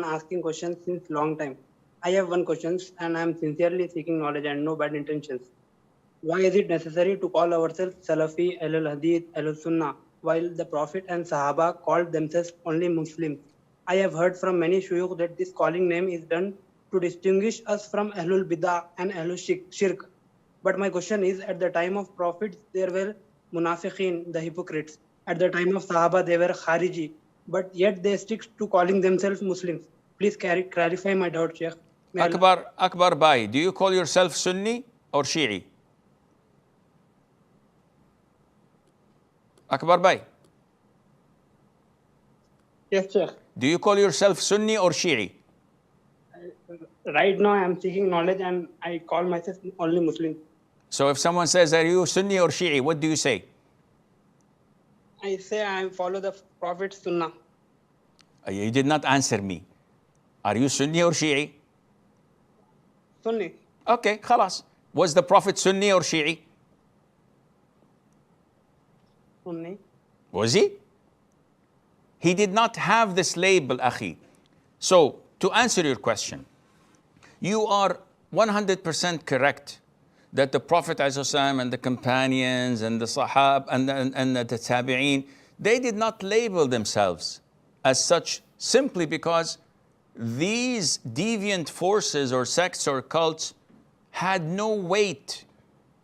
asking questions since long time. I have one question and I am sincerely seeking knowledge and no bad intentions. Why is it necessary to call ourselves Salafi, Ahle Hadees, Ahle Sunnah, while the Prophet and Sahaba called themselves only Muslims? I have heard from many shuyukh that this calling name is done to distinguish us from Ahlul Bid'ah and Ahlul Shirk. But my question is, at the time of Prophets, there were Munafiqeen, the hypocrites. At the time of Sahaba, they were Khariji. But yet they stick to calling themselves Muslims. Please clarify my doubt, Sheikh. Akbar Bhai, do you call yourself Sunni or Shi'i? Akbar Bhai. Yes, Sheikh. Do you call yourself Sunni or Shi'i? Right now I am seeking knowledge and I call myself only Muslim. So if someone says, are you Sunni or Shi'i, what do you say? I say I follow the Prophet's Sunnah. You did not answer me. Are you Sunni or Shi'i? Sunni. Okay, khalas. Was the Prophet Sunni or Shi'i? Sunni. Was he? He did not have this label, akhi. So, to answer your question, you are 100% correct that the Prophet ﷺ and the companions and the Sahaba and the Tabi'een, they did not label themselves as such simply because these deviant forces or sects or cults had no weight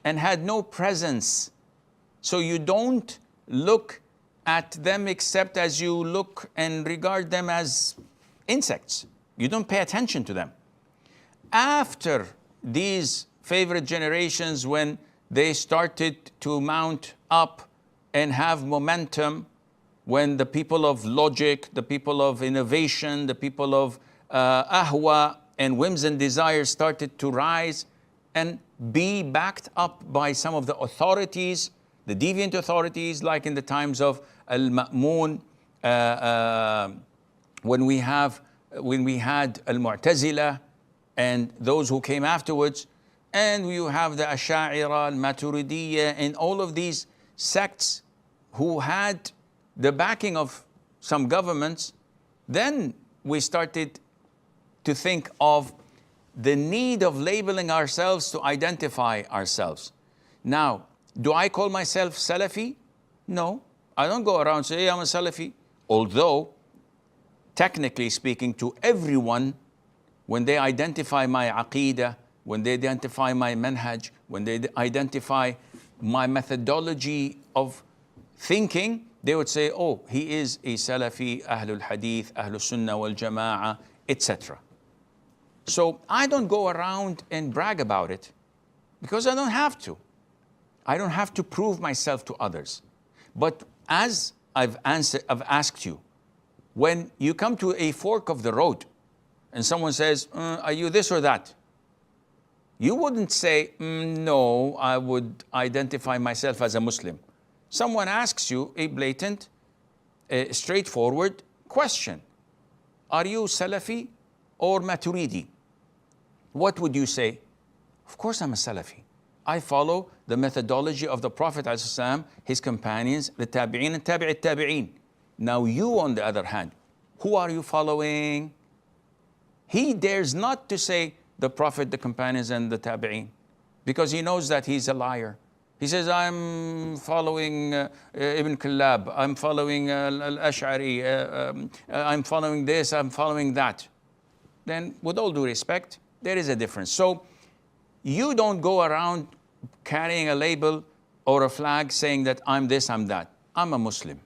and had no presence. So you don't look at them except as you look and regard them as insects. You don't pay attention to them. After these favorite generations, when they started to mount up and have momentum, when the people of logic, the people of innovation, the people of ahwa and whims and desires started to rise and be backed up by some of the authorities, the deviant authorities, like in the times of Al-Ma'mun, when we had Al-Mu'tazila and those who came afterwards, and you have the Asha'ira, Al-Maturidiyya, and all of these sects who had the backing of some governments. Then we started to think of the need of labeling ourselves to identify ourselves. Now, do I call myself Salafi? No, I don't go around saying, hey, I'm a Salafi. Although, technically speaking, to everyone, when they identify my aqeedah, when they identify my manhaj, when they identify my methodology of thinking, they would say, oh, he is a Salafi, Ahlul Hadith, Ahlul Sunnah wal Jama'ah, etc. So I don't go around and brag about it because I don't have to. I don't have to prove myself to others. But as I've asked you, when you come to a fork of the road and someone says, are you this or that? You wouldn't say, no, I would identify myself as a Muslim. Someone asks you a blatant, straightforward question. Are you Salafi or Maturidi? What would you say? Of course I'm a Salafi. I follow the methodology of the Prophet ﷺ, his companions, the Tabi'een and Tabi'it Tabi'een. Now you, on the other hand, who are you following? He dares not to say the Prophet, the companions, and the Tabi'een, because he knows that he's a liar. He says, I'm following Ibn Kullab, I'm following Al-Ash'ari, I'm following this, I'm following that. Then, with all due respect, there is a difference. So, you don't go around carrying a label or a flag saying that I'm this, I'm that. I'm a Muslim,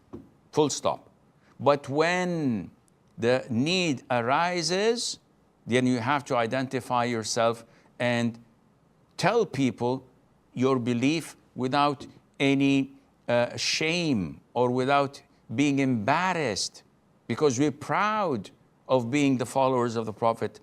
full stop. But when the need arises, then you have to identify yourself and tell people your belief without any shame or without being embarrassed, because we're proud of being the followers of the Prophet